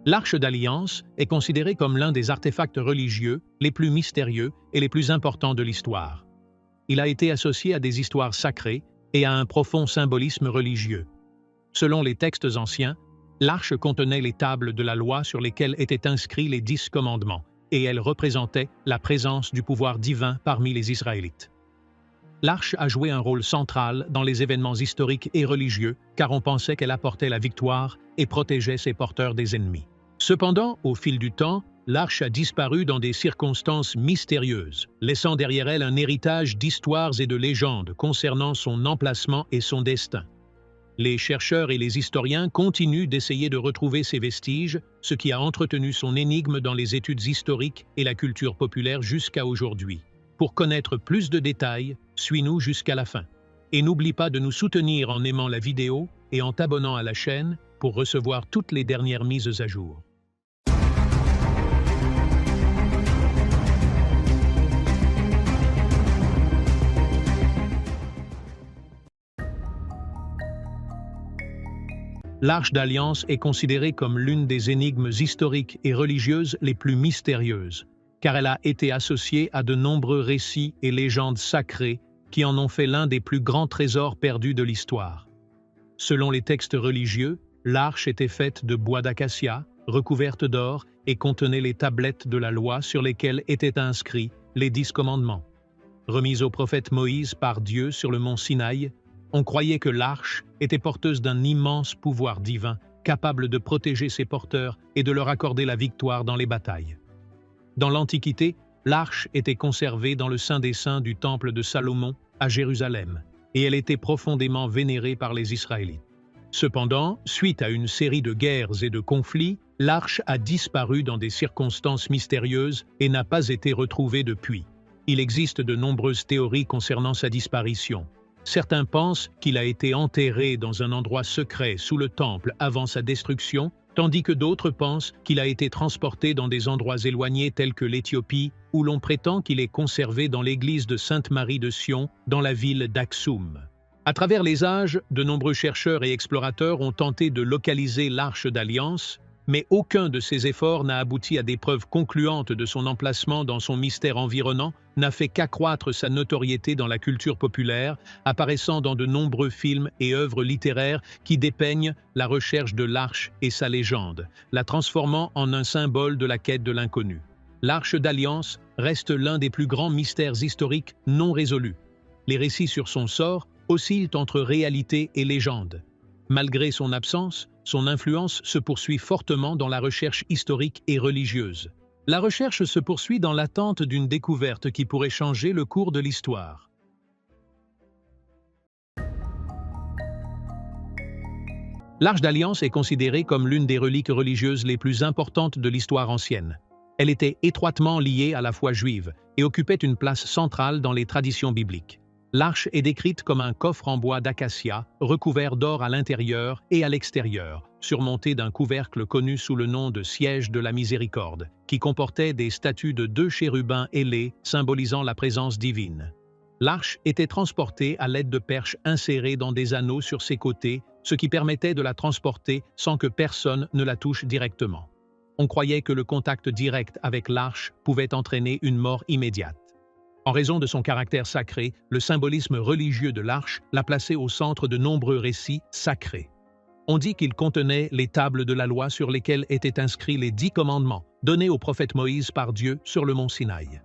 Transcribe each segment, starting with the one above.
L'Arche d'Alliance est considérée comme l'un des artefacts religieux les plus mystérieux et les plus importants de l'histoire. Il a été associé à des histoires sacrées et à un profond symbolisme religieux. Selon les textes anciens, l'arche contenait les tables de la loi sur lesquelles étaient inscrits les 10 commandements, et elle représentait la présence du pouvoir divin parmi les Israélites. L'arche a joué un rôle central dans les événements historiques et religieux, car on pensait qu'elle apportait la victoire et protégeait ses porteurs des ennemis. Cependant, au fil du temps, l'arche a disparu dans des circonstances mystérieuses, laissant derrière elle un héritage d'histoires et de légendes concernant son emplacement et son destin. Les chercheurs et les historiens continuent d'essayer de retrouver ces vestiges, ce qui a entretenu son énigme dans les études historiques et la culture populaire jusqu'à aujourd'hui. Pour connaître plus de détails, suis-nous jusqu'à la fin. Et n'oublie pas de nous soutenir en aimant la vidéo et en t'abonnant à la chaîne pour recevoir toutes les dernières mises à jour. L'Arche d'Alliance est considérée comme l'une des énigmes historiques et religieuses les plus mystérieuses, car elle a été associée à de nombreux récits et légendes sacrées qui en ont fait l'un des plus grands trésors perdus de l'histoire. Selon les textes religieux, l'arche était faite de bois d'acacia, recouverte d'or et contenait les tablettes de la loi sur lesquelles étaient inscrits les 10 commandements. Remise au prophète Moïse par Dieu sur le mont Sinaï, on croyait que l'arche était porteuse d'un immense pouvoir divin, capable de protéger ses porteurs et de leur accorder la victoire dans les batailles. Dans l'Antiquité, l'arche était conservée dans le Saint des Saints du Temple de Salomon, à Jérusalem, et elle était profondément vénérée par les Israélites. Cependant, suite à une série de guerres et de conflits, l'arche a disparu dans des circonstances mystérieuses et n'a pas été retrouvée depuis. Il existe de nombreuses théories concernant sa disparition. Certains pensent qu'il a été enterré dans un endroit secret sous le temple avant sa destruction, tandis que d'autres pensent qu'il a été transporté dans des endroits éloignés tels que l'Éthiopie, où l'on prétend qu'il est conservé dans l'église de Sainte-Marie de Sion, dans la ville d'Aksum. À travers les âges, de nombreux chercheurs et explorateurs ont tenté de localiser l'Arche d'Alliance, mais aucun de ces efforts n'a abouti à des preuves concluantes de son emplacement dans son mystère environnant, n'a fait qu'accroître sa notoriété dans la culture populaire, apparaissant dans de nombreux films et œuvres littéraires qui dépeignent la recherche de l'arche et sa légende, la transformant en un symbole de la quête de l'inconnu. L'Arche d'Alliance reste l'un des plus grands mystères historiques non résolus. Les récits sur son sort oscillent entre réalité et légende. Malgré son absence, son influence se poursuit fortement dans la recherche historique et religieuse. La recherche se poursuit dans l'attente d'une découverte qui pourrait changer le cours de l'histoire. L'Arche d'Alliance est considérée comme l'une des reliques religieuses les plus importantes de l'histoire ancienne. Elle était étroitement liée à la foi juive et occupait une place centrale dans les traditions bibliques. L'arche est décrite comme un coffre en bois d'acacia, recouvert d'or à l'intérieur et à l'extérieur, surmonté d'un couvercle connu sous le nom de siège de la miséricorde, qui comportait des statues de 2 chérubins ailés symbolisant la présence divine. L'arche était transportée à l'aide de perches insérées dans des anneaux sur ses côtés, ce qui permettait de la transporter sans que personne ne la touche directement. On croyait que le contact direct avec l'arche pouvait entraîner une mort immédiate. En raison de son caractère sacré, le symbolisme religieux de l'arche l'a placé au centre de nombreux récits sacrés. On dit qu'il contenait les tables de la loi sur lesquelles étaient inscrits les 10 commandements, donnés au prophète Moïse par Dieu sur le mont Sinaï.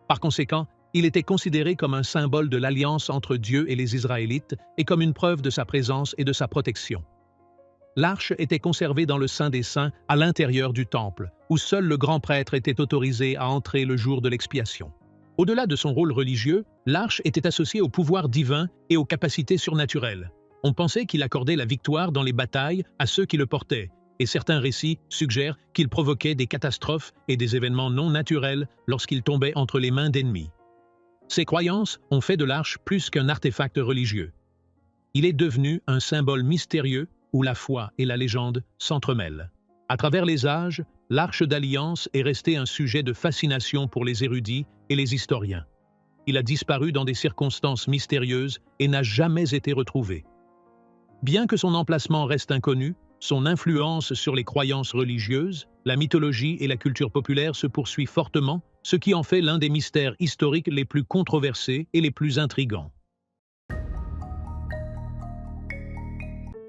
Par conséquent, il était considéré comme un symbole de l'alliance entre Dieu et les Israélites et comme une preuve de sa présence et de sa protection. L'arche était conservée dans le Saint des Saints à l'intérieur du temple, où seul le grand prêtre était autorisé à entrer le jour de l'expiation. Au-delà de son rôle religieux, l'arche était associée au pouvoir divin et aux capacités surnaturelles. On pensait qu'il accordait la victoire dans les batailles à ceux qui le portaient, et certains récits suggèrent qu'il provoquait des catastrophes et des événements non naturels lorsqu'il tombait entre les mains d'ennemis. Ces croyances ont fait de l'arche plus qu'un artefact religieux. Il est devenu un symbole mystérieux où la foi et la légende s'entremêlent. À travers les âges, l'Arche d'Alliance est restée un sujet de fascination pour les érudits et les historiens. Il a disparu dans des circonstances mystérieuses et n'a jamais été retrouvé. Bien que son emplacement reste inconnu, Son influence sur les croyances religieuses, la mythologie et la culture populaire se poursuit fortement, ce qui en fait l'un des mystères historiques les plus controversés et les plus intrigants.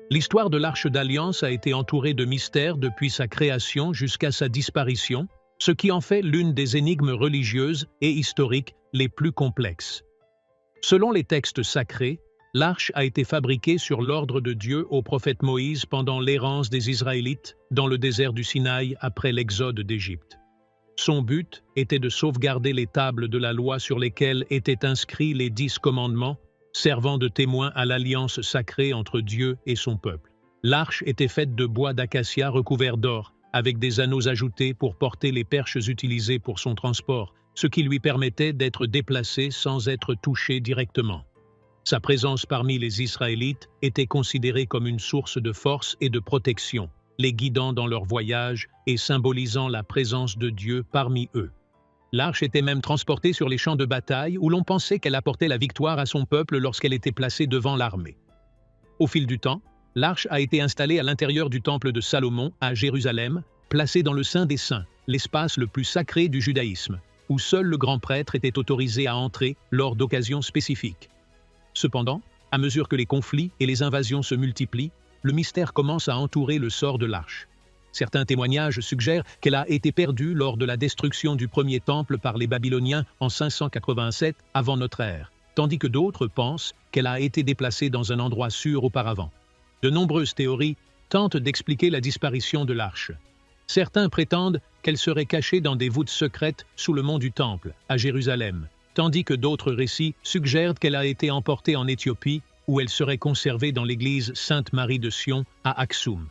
L'histoire de l'Arche d'Alliance a été entourée de mystères depuis sa création jusqu'à sa disparition, ce qui en fait l'une des énigmes religieuses et historiques les plus complexes. Selon les textes sacrés, l'arche a été fabriquée sur l'ordre de Dieu au prophète Moïse pendant l'errance des Israélites dans le désert du Sinaï après l'exode d'Égypte. Son but était de sauvegarder les tables de la loi sur lesquelles étaient inscrits les 10 commandements, servant de témoin à l'alliance sacrée entre Dieu et son peuple. L'arche était faite de bois d'acacia recouvert d'or, avec des anneaux ajoutés pour porter les perches utilisées pour son transport, ce qui lui permettait d'être déplacé sans être touché directement. Sa présence parmi les Israélites était considérée comme une source de force et de protection, les guidant dans leur voyage et symbolisant la présence de Dieu parmi eux. L'arche était même transportée sur les champs de bataille où l'on pensait qu'elle apportait la victoire à son peuple lorsqu'elle était placée devant l'armée. Au fil du temps, l'arche a été installée à l'intérieur du temple de Salomon à Jérusalem, placée dans le Saint des Saints, l'espace le plus sacré du judaïsme, où seul le grand prêtre était autorisé à entrer lors d'occasions spécifiques. Cependant, à mesure que les conflits et les invasions se multiplient, le mystère commence à entourer le sort de l'arche. Certains témoignages suggèrent qu'elle a été perdue lors de la destruction du premier temple par les Babyloniens en 587 avant notre ère, tandis que d'autres pensent qu'elle a été déplacée dans un endroit sûr auparavant. De nombreuses théories tentent d'expliquer la disparition de l'arche. Certains prétendent qu'elle serait cachée dans des voûtes secrètes sous le mont du Temple, à Jérusalem, tandis que d'autres récits suggèrent qu'elle a été emportée en Éthiopie, où elle serait conservée dans l'église Sainte-Marie de Sion, à Aksum.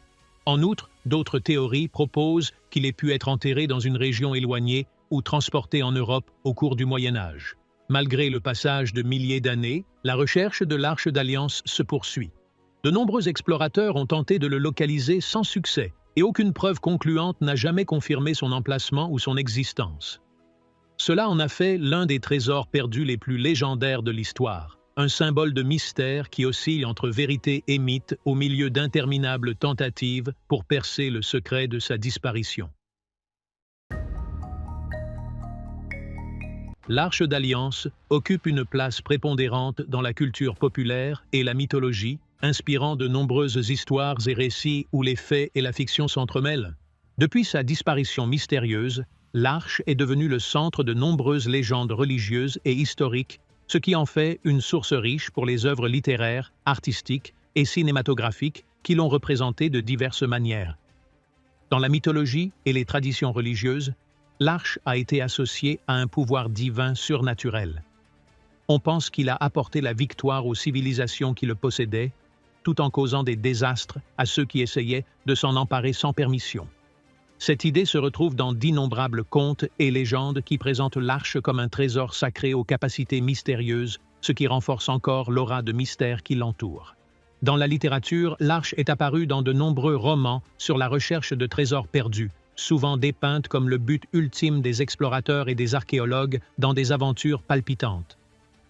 En outre, d'autres théories proposent qu'il ait pu être enterré dans une région éloignée ou transporté en Europe au cours du Moyen Âge. Malgré le passage de milliers d'années, la recherche de l'Arche d'Alliance se poursuit. De nombreux explorateurs ont tenté de le localiser sans succès, et aucune preuve concluante n'a jamais confirmé son emplacement ou son existence. Cela en a fait l'un des trésors perdus les plus légendaires de l'histoire, un symbole de mystère qui oscille entre vérité et mythe au milieu d'interminables tentatives pour percer le secret de sa disparition. L'Arche d'Alliance occupe une place prépondérante dans la culture populaire et la mythologie, inspirant de nombreuses histoires et récits où les faits et la fiction s'entremêlent. Depuis sa disparition mystérieuse, l'Arche est devenue le centre de nombreuses légendes religieuses et historiques, ce qui en fait une source riche pour les œuvres littéraires, artistiques et cinématographiques qui l'ont représentée de diverses manières. Dans la mythologie et les traditions religieuses, l'arche a été associée à un pouvoir divin surnaturel. On pense qu'il a apporté la victoire aux civilisations qui le possédaient, tout en causant des désastres à ceux qui essayaient de s'en emparer sans permission. Cette idée se retrouve dans d'innombrables contes et légendes qui présentent l'arche comme un trésor sacré aux capacités mystérieuses, ce qui renforce encore l'aura de mystère qui l'entoure. Dans la littérature, l'arche est apparue dans de nombreux romans sur la recherche de trésors perdus, souvent dépeinte comme le but ultime des explorateurs et des archéologues dans des aventures palpitantes.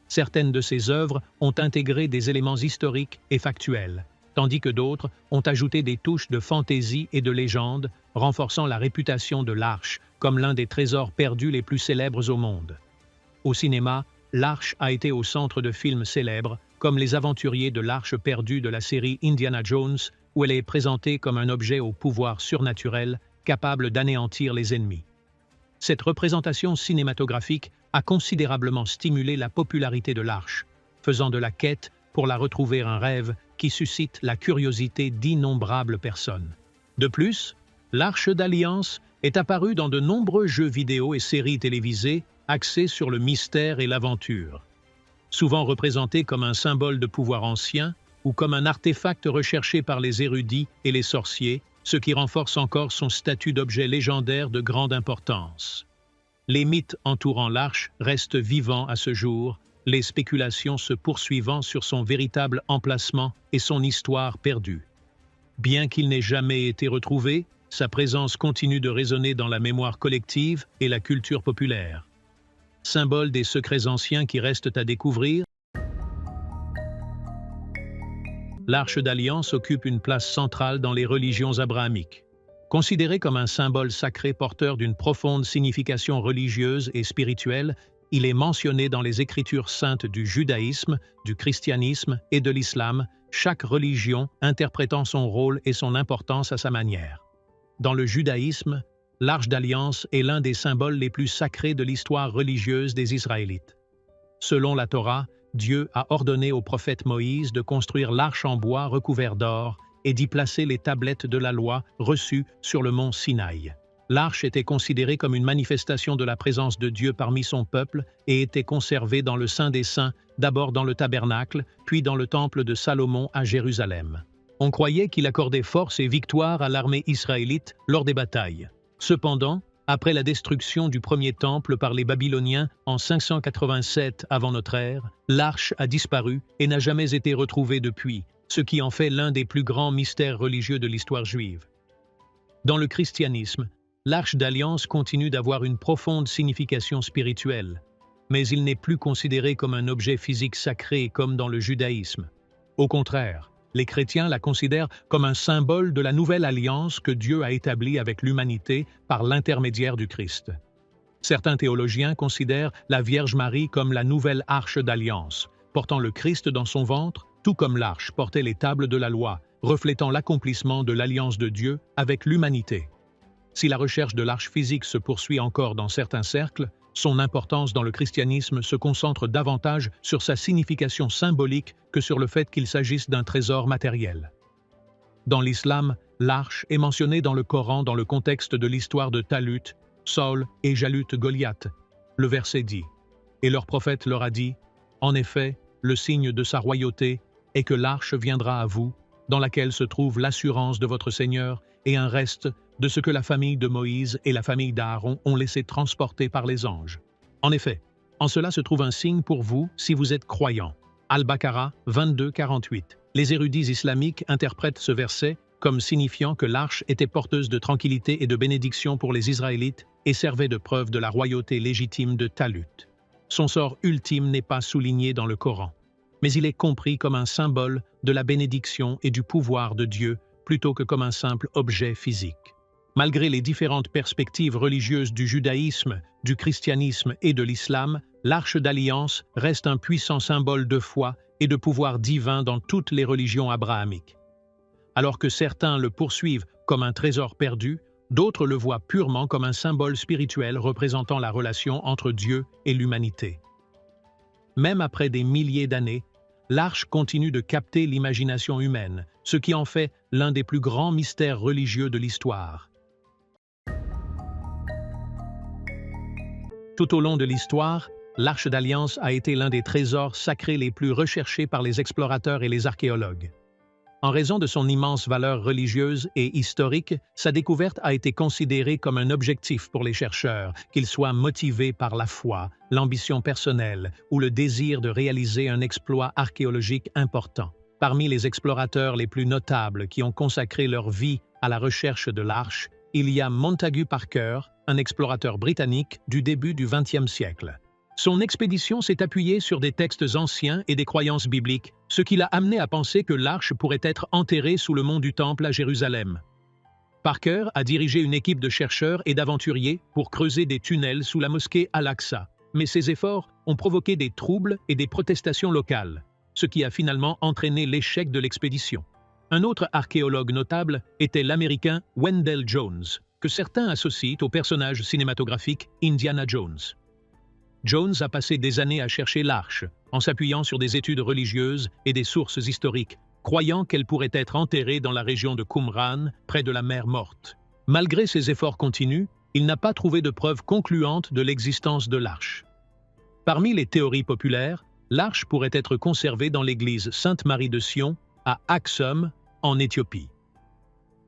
Certaines de ces œuvres ont intégré des éléments historiques et factuels, tandis que d'autres ont ajouté des touches de fantaisie et de légende, renforçant la réputation de l'Arche comme l'un des trésors perdus les plus célèbres au monde. Au cinéma, l'Arche a été au centre de films célèbres, comme Les Aventuriers de l'Arche perdue de la série Indiana Jones, où elle est présentée comme un objet au pouvoir surnaturel, capable d'anéantir les ennemis. Cette représentation cinématographique a considérablement stimulé la popularité de l'Arche, faisant de la quête pour la retrouver un rêve qui suscite la curiosité d'innombrables personnes. De plus, l'Arche d'Alliance est apparue dans de nombreux jeux vidéo et séries télévisées axés sur le mystère et l'aventure. Souvent représentée comme un symbole de pouvoir ancien ou comme un artefact recherché par les érudits et les sorciers, ce qui renforce encore son statut d'objet légendaire de grande importance. Les mythes entourant l'Arche restent vivants à ce jour, les spéculations se poursuivant sur son véritable emplacement et son histoire perdue. Bien qu'il n'ait jamais été retrouvé, sa présence continue de résonner dans la mémoire collective et la culture populaire. Symbole des secrets anciens qui restent à découvrir, l'Arche d'Alliance occupe une place centrale dans les religions abrahamiques. Considéré comme un symbole sacré porteur d'une profonde signification religieuse et spirituelle, il est mentionné dans les écritures saintes du judaïsme, du christianisme et de l'islam, chaque religion interprétant son rôle et son importance à sa manière. Dans le judaïsme, l'Arche d'Alliance est l'un des symboles les plus sacrés de l'histoire religieuse des Israélites. Selon la Torah, Dieu a ordonné au prophète Moïse de construire l'arche en bois recouvert d'or et d'y placer les tablettes de la loi reçues sur le mont Sinaï. L'arche était considérée comme une manifestation de la présence de Dieu parmi son peuple et était conservée dans le Saint des Saints, d'abord dans le tabernacle, puis dans le temple de Salomon à Jérusalem. On croyait qu'il accordait force et victoire à l'armée israélite lors des batailles. Cependant, après la destruction du premier temple par les Babyloniens en 587 avant notre ère, l'arche a disparu et n'a jamais été retrouvée depuis, ce qui en fait l'un des plus grands mystères religieux de l'histoire juive. Dans le christianisme, l'Arche d'Alliance continue d'avoir une profonde signification spirituelle, mais il n'est plus considéré comme un objet physique sacré comme dans le judaïsme. Au contraire, les chrétiens la considèrent comme un symbole de la nouvelle alliance que Dieu a établie avec l'humanité par l'intermédiaire du Christ. Certains théologiens considèrent la Vierge Marie comme la nouvelle Arche d'Alliance, portant le Christ dans son ventre, tout comme l'arche portait les tables de la loi, reflétant l'accomplissement de l'alliance de Dieu avec l'humanité. Si la recherche de l'arche physique se poursuit encore dans certains cercles, son importance dans le christianisme se concentre davantage sur sa signification symbolique que sur le fait qu'il s'agisse d'un trésor matériel. Dans l'islam, l'arche est mentionnée dans le Coran dans le contexte de l'histoire de Talut, Saul et Jalut Goliath. Le verset dit « Et leur prophète leur a dit, en effet, le signe de sa royauté est que l'arche viendra à vous, dans laquelle se trouve l'assurance de votre Seigneur et un reste de ce que la famille de Moïse et la famille d'Aaron ont laissé transporter par les anges. En effet, en cela se trouve un signe pour vous si vous êtes croyants. » Al-Baqarah 22-48. Les érudits islamiques interprètent ce verset comme signifiant que l'arche était porteuse de tranquillité et de bénédiction pour les Israélites et servait de preuve de la royauté légitime de Talut. Son sort ultime n'est pas souligné dans le Coran, mais il est compris comme un symbole de la bénédiction et du pouvoir de Dieu plutôt que comme un simple objet physique. Malgré les différentes perspectives religieuses du judaïsme, du christianisme et de l'islam, l'Arche d'Alliance reste un puissant symbole de foi et de pouvoir divin dans toutes les religions abrahamiques. Alors que certains le poursuivent comme un trésor perdu, d'autres le voient purement comme un symbole spirituel représentant la relation entre Dieu et l'humanité. Même après des milliers d'années, l'arche continue de capter l'imagination humaine, ce qui en fait l'un des plus grands mystères religieux de l'histoire. Tout au long de l'histoire, l'Arche d'Alliance a été l'un des trésors sacrés les plus recherchés par les explorateurs et les archéologues. En raison de son immense valeur religieuse et historique, sa découverte a été considérée comme un objectif pour les chercheurs, qu'ils soient motivés par la foi, l'ambition personnelle ou le désir de réaliser un exploit archéologique important. Parmi les explorateurs les plus notables qui ont consacré leur vie à la recherche de l'arche, il y a Montagu Parker, un explorateur britannique du début du XXe siècle. Son expédition s'est appuyée sur des textes anciens et des croyances bibliques, ce qui l'a amené à penser que l'arche pourrait être enterrée sous le mont du Temple à Jérusalem. Parker a dirigé une équipe de chercheurs et d'aventuriers pour creuser des tunnels sous la mosquée Al-Aqsa, mais ces efforts ont provoqué des troubles et des protestations locales, ce qui a finalement entraîné l'échec de l'expédition. Un autre archéologue notable était l'Américain Wendell Jones, que certains associent au personnage cinématographique Indiana Jones. Jones a passé des années à chercher l'arche, en s'appuyant sur des études religieuses et des sources historiques, croyant qu'elle pourrait être enterrée dans la région de Qumran, près de la mer Morte. Malgré ses efforts continus, il n'a pas trouvé de preuves concluantes de l'existence de l'arche. Parmi les théories populaires, l'arche pourrait être conservée dans l'église Sainte-Marie de Sion, à Aksum, en Éthiopie.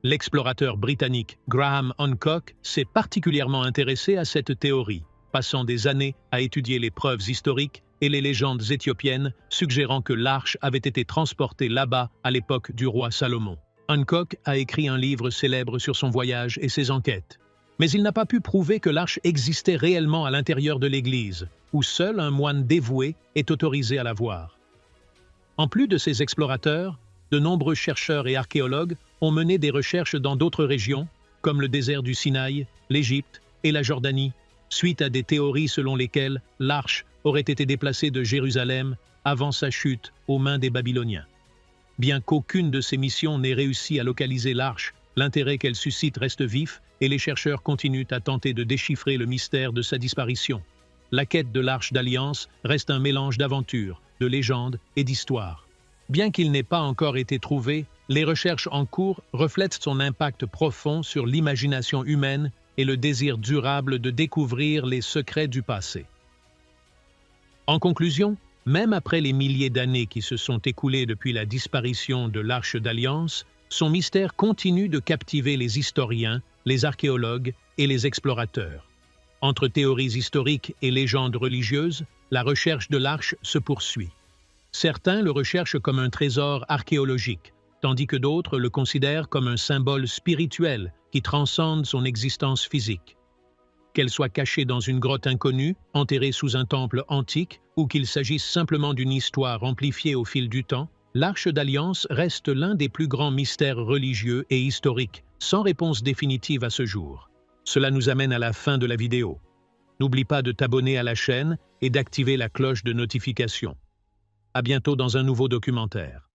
L'explorateur britannique Graham Hancock s'est particulièrement intéressé à cette théorie, passant des années à étudier les preuves historiques et les légendes éthiopiennes, suggérant que l'arche avait été transportée là-bas à l'époque du roi Salomon. Hancock a écrit un livre célèbre sur son voyage et ses enquêtes. Mais il n'a pas pu prouver que l'arche existait réellement à l'intérieur de l'église, où seul un moine dévoué est autorisé à la voir. En plus de ces explorateurs, de nombreux chercheurs et archéologues ont mené des recherches dans d'autres régions, comme le désert du Sinaï, l'Égypte et la Jordanie, suite à des théories selon lesquelles l'arche aurait été déplacée de Jérusalem avant sa chute aux mains des Babyloniens. Bien qu'aucune de ces missions n'ait réussi à localiser l'arche, l'intérêt qu'elle suscite reste vif et les chercheurs continuent à tenter de déchiffrer le mystère de sa disparition. La quête de l'Arche d'Alliance reste un mélange d'aventure, de légendes et d'histoire. Bien qu'il n'ait pas encore été trouvé, les recherches en cours reflètent son impact profond sur l'imagination humaine et le désir durable de découvrir les secrets du passé. En conclusion, même après les milliers d'années qui se sont écoulées depuis la disparition de l'Arche d'Alliance, son mystère continue de captiver les historiens, les archéologues et les explorateurs. Entre théories historiques et légendes religieuses, la recherche de l'Arche se poursuit. Certains le recherchent comme un trésor archéologique, tandis que d'autres le considèrent comme un symbole spirituel qui transcende son existence physique. Qu'elle soit cachée dans une grotte inconnue, enterrée sous un temple antique, ou qu'il s'agisse simplement d'une histoire amplifiée au fil du temps, l'Arche d'Alliance reste l'un des plus grands mystères religieux et historiques, sans réponse définitive à ce jour. Cela nous amène à la fin de la vidéo. N'oublie pas de t'abonner à la chaîne et d'activer la cloche de notification. À bientôt dans un nouveau documentaire.